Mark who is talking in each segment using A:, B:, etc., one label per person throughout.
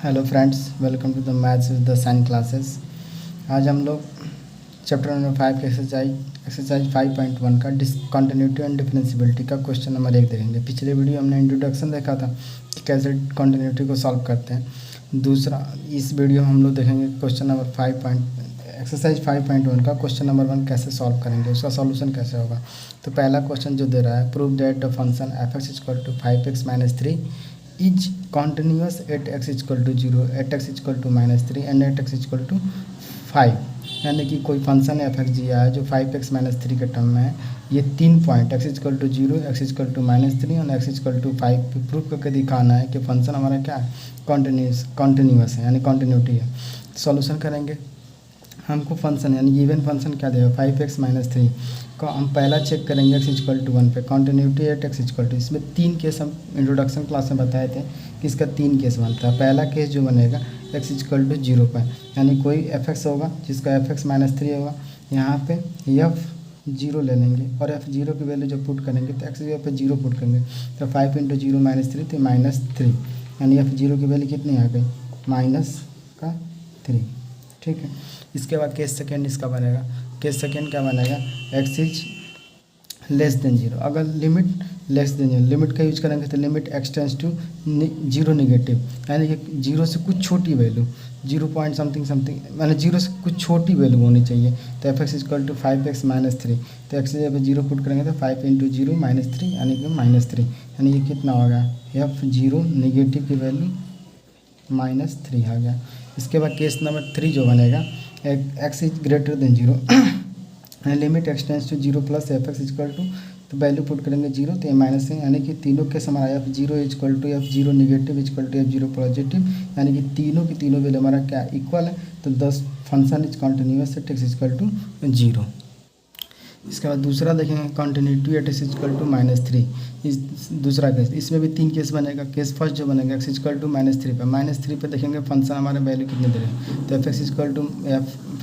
A: Hello friends, welcome to the maths with the sine classes. आज हम लोग chapter number 5 के एक्सरसाइज 5.1 का डिसकंटिन्यूटी एंड डिफरेंशियबिलिटी का क्वेश्चन नंबर 1 देखेंगे। पिछले वीडियो हमने इंट्रोडक्शन देखा था कि कैसे कंटिन्यूटी को सॉल्व करते हैं। दूसरा इस वीडियो में हम लोग देखेंगे क्वेश्चन नंबर एक्सरसाइज 5.1 का क्वेश्चन नंबर 1 कैसे सॉल्व करेंगे, उसका सॉल्यूशन कैसे होगा। तो पहला क्वेश्चन जो दे रहा है, prove that the function f(x = 5x - 3) is continuous at x = 0, at x = -3 and at x = 5। यानी कि कोई फंक्शन f(x) दिया है जो 5x - 3 के टर्म में है। ये 3 पॉइंट x = 0, x = -3 और x = 5 पे प्रूफ करके दिखाना है कि फंक्शन हमारा क्या है, कॉन्टिन्यूस है, यानी कॉन्टिन्यूटी है। सॉल्यूशन करेंगे। हमको फंक्शन यानी गिवन फंक्शन क्या देगा, 5x - 3 को हम पहला चेक करेंगे x = 1 पे, कॉन्टिन्यूटी एट x = इसमें 3 केस हम इंट्रोडक्शन क्लास में बताए थे कि इसका 3 केस बनता है। पहला केस जो बनेगा x = 0 पर, यानी कोई f(x) होगा जिसका f(x) - 3 होगा। यहाँ पे f(0) ले लेंगे और f(0) की वैल्यू जब पुट करेंगे तो x पे 0 पुट करेंगे तो 5 × 0 - 3 तो -3, यानी f(0) की वैल्यू कितनी आ गई, -3। ठीक है। इसके बाद केस सेकेंड इसका बनेगा। केस सेकेंड क्या बनेगा, x = <0। अगर लिमिट <0, लिमिट का यूज करेंगे तो लिमिट x → 0 नेगेटिव, यानी कि 0 से कुछ छोटी वैल्यू, 0 पॉइंट समथिंग यानी 0 से कुछ छोटी वैल्यू होनी चाहिए। तो f(x) = 5x - 3, तो x जब 0 पुट करेंगे तो 5 × 0 - 3 यानी कि -3, यानी ये कितना होगा, f(0) नेगेटिव की वैल्यू -3 आ गया। इसके बाद केस नंबर 3 जो बनेगा, x > 0 limit x → 0 plus f(x) = तो वैल्यू पुट करेंगे 0 तो ये माइनस है, यानी कि तीनों केस हमारा f(0) = f(0) negative = f(0) positive, यानी कि तीनों की तीनों वैल्यू हमारा क्या इक्वल है। तो 10 function is continuous at x = 0। इसके बाद दूसरा देखेंगे, कंटिन्यूटी एट x = -3। इस दूसरा केस, इसमें भी 3 केस बनेगा। केस फर्स्ट जो बनेगा x = -3 पर, -3 पे देखेंगे फंक्शन हमारे वैल्यू कितने दे रहे हैं। तो f(x) =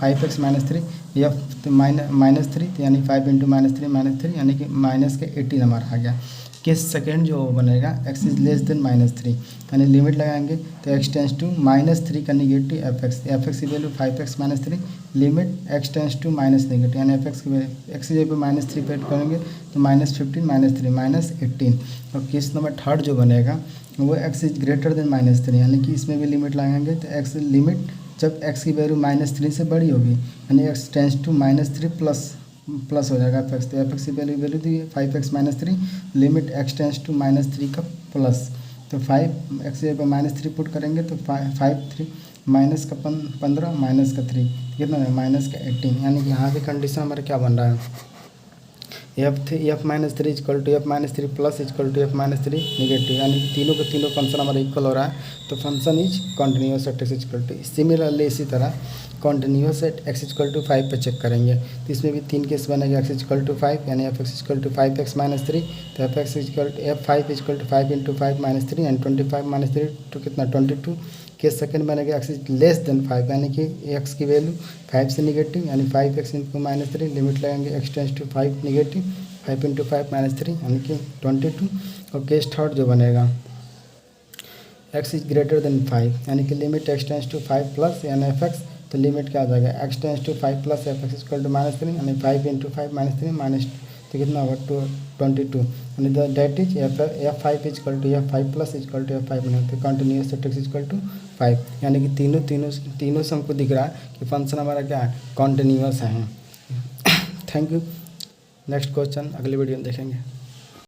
A: 5x - 3 या -3, तो यानी 5 × -3 यानी कि -18 हमारा आ गया। केस सेकेंड जो बनेगा, x > -3, यानी लिमिट लगाएंगे तो x → -3 का निगेटिव f(x) की value 5x - 3, limit x → -negative, यानी f(x) की वैल्यू x की जगह -3 पे करेंगे तो -15 -3 -18। और केस नंबर थर्ड जो बनेगा वो x > -3, यानी कि इसमें भी लिमिट लगाएंगे तो x लिमिट जब x की वैल्यू -3 से बड़ी होगी, यानी x → -3 प्लस हो जाएगा f(x), तो f(x) की वैल्यू दी 5x - 3, लिमिट x → -3 का प्लस, तो 5x की जगह -3 पुट करेंगे तो 5 माइनस का 15 माइनस का 3 कितना है, -18, यानी कि यहाँ पे कंडीशन हमारा क्या बन रहा है, f -3 = f -3 plus = f -3 negative, यानी कि तीनों के तीनों फंक्शन हमारा इक्वल हो रहा है। तो function is continuous at x = similarly इसी तरह कॉन्टिन्यूस एट x = 5 पे चेक करेंगे। तो इसमें भी 3 केस बनेगा, x = 5 यानी f(x) = 5x - 3, तो f(5 = 5 × 5 - 3 एंड 25 - 3 तो कितना 22। केस सेकंड बनेगा x > 5, यानी कि x की वैल्यू 5 से निगेटिव, यानी 5x × -3, लिमिट लगाएंगे x → 5 नेगेटिव, 5 × 5 - 3 यानी कि 22। और केस थर्ड जो बनेगा, x > 5, यानी कि लिमिट x → 5 प्लस यानी f(x), तो लिमिट क्या आ जाएगा, x → 5 प्लस f(x) = -3, यानी 5 × 5 - 3 माइनस, तो कितना होगा 22, यानी that is f(5) = f(5 + f(5) तो कंटिन्यूस एट x = 5, यानी कि तीनों से हमको दिख रहा है कि फंक्शन हमारा क्या है, कॉन्टिन्यूस है। Thank you. नेक्स्ट क्वेश्चन अगले वीडियो में देखेंगे।